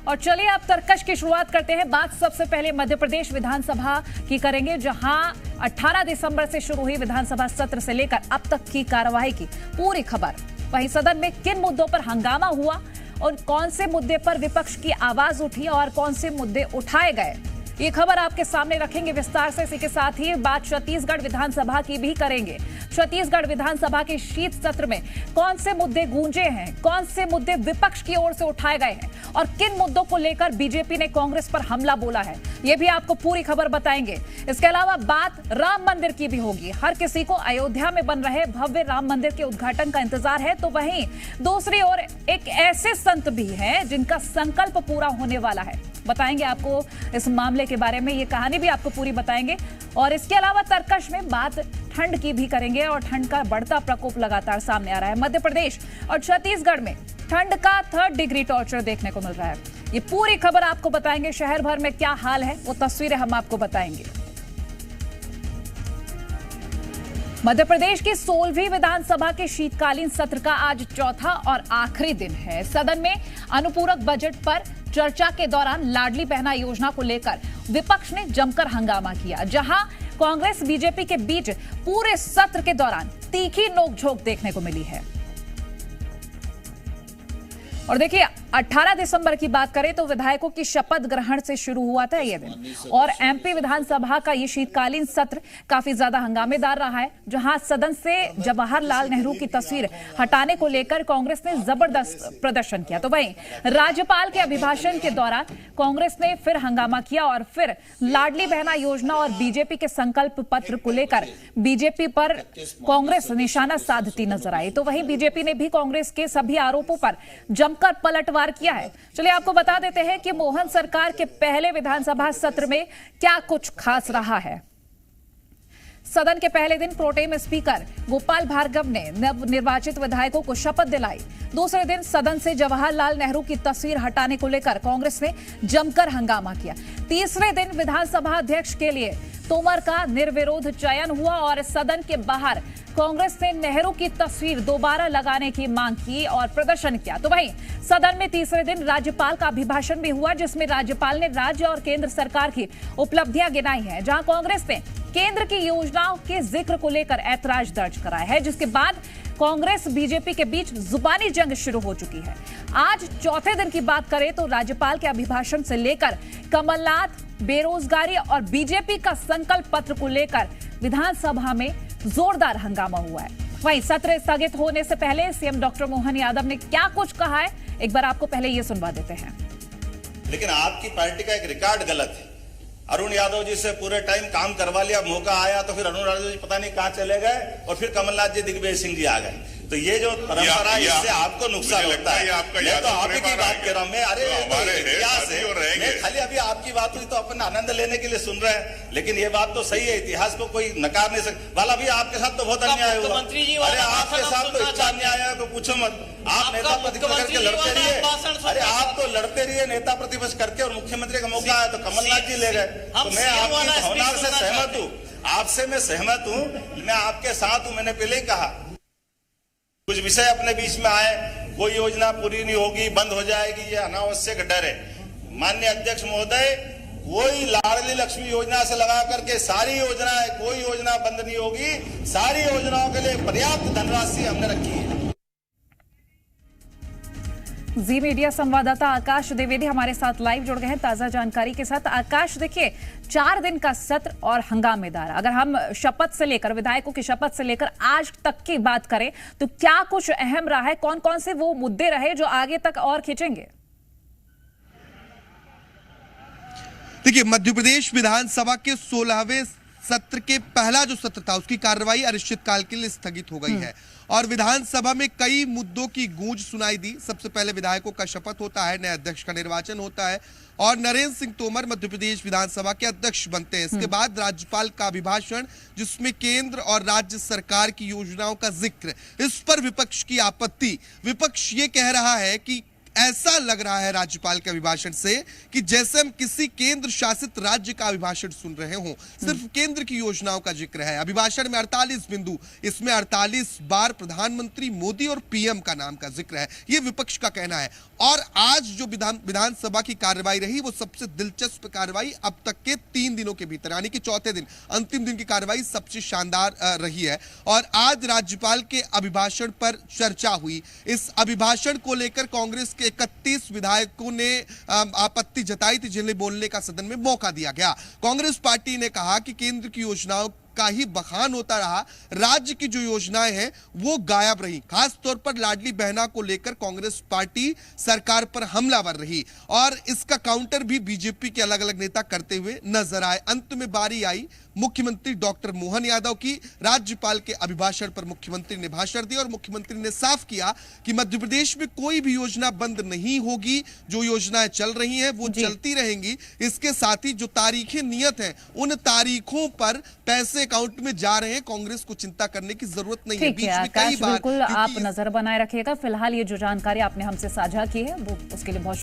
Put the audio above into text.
और चलिए अब तर्कश की शुरुआत करते हैं। बात सबसे पहले मध्य प्रदेश विधानसभा की करेंगे, जहां 18 दिसंबर से शुरू हुई विधानसभा सत्र से लेकर अब तक की कार्यवाही की पूरी खबर। वहीं सदन में किन मुद्दों पर हंगामा हुआ और कौन से मुद्दे पर विपक्ष की आवाज उठी और कौन से मुद्दे उठाए गए, ये खबर आपके सामने रखेंगे विस्तार से। इसी के साथ ही बात छत्तीसगढ़ विधानसभा की भी करेंगे। छत्तीसगढ़ विधानसभा के शीत सत्र में कौन से मुद्दे गूंजे हैं, कौन से मुद्दे विपक्ष की ओर से उठाए गए हैं और किन मुद्दों को लेकर बीजेपी ने कांग्रेस पर हमला बोला है, ये भी आपको पूरी खबर बताएंगे। इसके अलावा बात राम मंदिर की भी होगी। हर किसी को अयोध्या में बन रहे भव्य राम मंदिर के उद्घाटन का इंतजार है, तो वहीं दूसरी ओर एक ऐसे संत भी हैं जिनका संकल्प पूरा होने वाला है। बताएंगे आपको इस मामले के बारे में, ये कहानी भी आपको पूरी बताएंगे। और इसके अलावा तर्कश में बात ठंड की भी करेंगे और ठंड का बढ़ता प्रकोप लगातार सामने आ रहा है। मध्य प्रदेश और छत्तीसगढ़ में ठंड का 3rd डिग्री टॉर्चर देखने को मिल रहा है। ये पूरी खबर आपको बताएंगे। शहर भर में क्या हाल है वो तस्वीरें हम आपको बताएंगे। मध्य प्रदेश की 16वीं विधानसभा के शीतकालीन सत्र का आज चौथा और आखिरी दिन है। सदन में अनुपूरक बजट पर चर्चा के दौरान लाडली बहना योजना को लेकर विपक्ष ने जमकर हंगामा किया, जहां कांग्रेस बीजेपी के बीच पूरे सत्र के दौरान तीखी नोकझोंक देखने को मिली है। और देखिए 18 दिसंबर की बात करें तो विधायकों की शपथ ग्रहण से शुरू हुआ था यह दिन, और एमपी विधानसभा का ये शीतकालीन सत्र काफी ज्यादा हंगामेदार रहा है, जहां सदन से जवाहरलाल नेहरू की तस्वीर हटाने को लेकर कांग्रेस ने जबरदस्त प्रदर्शन किया। तो वहीं राज्यपाल के अभिभाषण के दौरान कांग्रेस ने फिर हंगामा किया और फिर लाडली बहना योजना और बीजेपी के संकल्प पत्र को लेकर बीजेपी पर कांग्रेस निशाना साधती नजर आई। तो वहीं बीजेपी ने भी कांग्रेस के सभी आरोपों पर जमकर पलटवार किया है। चलिए आपको बता देते हैं कि मोहन सरकार के पहले विधानसभा सत्र में क्या कुछ खास रहा है। सदन के पहले दिन प्रोटेम स्पीकर गोपाल भार्गव ने नवनिर्वाचित विधायकों को शपथ दिलाई। दूसरे दिन सदन से जवाहरलाल नेहरू की तस्वीर हटाने को लेकर कांग्रेस ने जमकर हंगामा किया। तीसरे दिन विधानसभा अध्यक्ष के लिए तोमर का निर्विरोध चयन हुआ और सदन के बाहर कांग्रेस ने नेहरू की तस्वीर दोबारा लगाने की मांग की और प्रदर्शन किया। तो वहीं सदन में तीसरे दिन राज्यपाल का अभिभाषण भी हुआ, जिसमें राज्यपाल ने राज्य और केंद्र सरकार की उपलब्धियां गिनाई हैं, जहां कांग्रेस ने केंद्र की योजनाओं के जिक्र को लेकर ऐतराज दर्ज कराया है, जिसके बाद कांग्रेस बीजेपी के बीच जुबानी जंग शुरू हो चुकी है। आज चौथे दिन की बात करें तो राज्यपाल के अभिभाषण से लेकर कमलनाथ, बेरोजगारी और बीजेपी का संकल्प पत्र को लेकर विधानसभा में जोरदार हंगामा हुआ है। वहीं सत्र स्थगित होने से पहले सीएम डॉक्टर मोहन यादव ने क्या कुछ कहा है, एक बार आपको पहले ये सुनवा देते हैं। लेकिन आपकी पार्टी का एक रिकॉर्ड गलत है। अरुण यादव जी से पूरे टाइम काम करवा लिया, मौका आया तो फिर अरुण यादव जी पता नहीं कहां चले गए और फिर कमलनाथ जी, दिग्विजय सिंह जी आ गए। तो ये जो परंपरा है इससे आपको नुकसान होता है। मैं तो आप ही की बात कर रहा हूँ। मैं अरे इतिहास है, मैं खाली अभी आपकी बात हुई तो अपन आनंद लेने के लिए सुन रहे हैं, लेकिन ये बात तो सही है, इतिहास को कोई नकार नहीं सकता। वाला भी आपके साथ तो बहुत अन्याय हुआ। अरे आपके साथ तो इतना अन्याय है, पूछो मत। आप नेता प्रतिपक्ष करके लड़ते रहिए। अरे आप तो लड़ते रहिए नेता प्रतिपक्ष करके, और मुख्यमंत्री का मौका आया तो कमलनाथ जी ले गए। तो मैं आपकी भावना से सहमत हूँ, आपसे मैं सहमत हूँ, मैं आपके साथ हूँ। मैंने पहले ही कहा कुछ विषय अपने बीच में आए, कोई योजना पूरी नहीं होगी, बंद हो जाएगी, ये अनावश्यक डर है। माननीय अध्यक्ष महोदय, कोई लाडली लक्ष्मी योजना से लगा करके सारी योजनाएं, कोई योजना बंद नहीं होगी। सारी योजनाओं के लिए पर्याप्त धनराशि हमने रखी है। जी मीडिया संवाददाता आकाश द्विवेदी हमारे साथ लाइव जुड़ गए हैं ताजा जानकारी के साथ। आकाश, देखिए 4 दिन का सत्र और हंगामेदार, अगर हम शपथ से लेकर, विधायकों की शपथ से लेकर आज तक की बात करें तो क्या कुछ अहम रहा है, कौन कौन से वो मुद्दे रहे जो आगे तक और खींचेंगे? देखिए मध्य प्रदेश विधानसभा के 16वें सत्र के पहला जो सत्र था उसकी कार्रवाई अनिश्चितकाल के लिए स्थगित हो गई है और विधानसभा में कई मुद्दों की गूंज सुनाई दी। सबसे पहले विधायकों का शपथ होता है, नए अध्यक्ष का निर्वाचन होता है और नरेंद्र सिंह तोमर मध्य प्रदेश विधानसभा के अध्यक्ष बनते हैं। इसके बाद राज्यपाल का अभिभाषण, जिसमें केंद्र और राज्य सरकार की योजनाओं का जिक्र। इस पर विपक्ष की आपत्ति। विपक्ष ये कह रहा है कि ऐसा लग रहा है राज्यपाल के अभिभाषण से कि जैसे हम किसी केंद्र शासित राज्य का अभिभाषण सुन रहे हों। सिर्फ केंद्र की योजनाओं का जिक्र है। अभिभाषण में 48 बिंदु, इसमें 48 बार प्रधानमंत्री मोदी और पीएम का नाम का जिक्र है, ये विपक्ष का कहना है। और आज जो विधानसभा की कार्रवाई रही वो सबसे दिलचस्प कार्रवाई अब तक के 3 दिनों के भीतर, यानी कि चौथे दिन, अंतिम दिन की कार्रवाई सबसे शानदार रही है। और आज राज्यपाल के अभिभाषण पर चर्चा हुई। इस अभिभाषण को लेकर कांग्रेस के 31 विधायकों ने आपत्ति जताई थी, जिन्हें बोलने का सदन में मौका दिया गया। कांग्रेस पार्टी ने कहा कि केंद्र की योजनाओं का ही बखान होता रहा, राज्य की जो योजनाएं हैं वो गायब रही। खास तौर पर लाडली बहना को लेकर कांग्रेस पार्टी सरकार पर हमलावर रही और इसका काउंटर भी बीजेपी के अलग अलग नेता करते हुए नजर आए। अंत में बारी आई मुख्यमंत्री डॉक्टर मोहन यादव की। राज्यपाल के अभिभाषण पर मुख्यमंत्री ने भाषण दिया और मुख्यमंत्री ने साफ किया कि मध्य प्रदेश में कोई भी योजना बंद नहीं होगी, जो योजनाएं चल रही हैं वो चलती रहेंगी। इसके साथ ही जो तारीखें नियत हैं उन तारीखों पर पैसे अकाउंट में जा रहे हैं। कांग्रेस को चिंता करने की जरूरत नहीं है। बीच में कई बार बिल्कुल आप नजर बनाए रखिएगा। फिलहाल ये जो जानकारी आपने हमसे साझा की है वो उसके लिए बहुत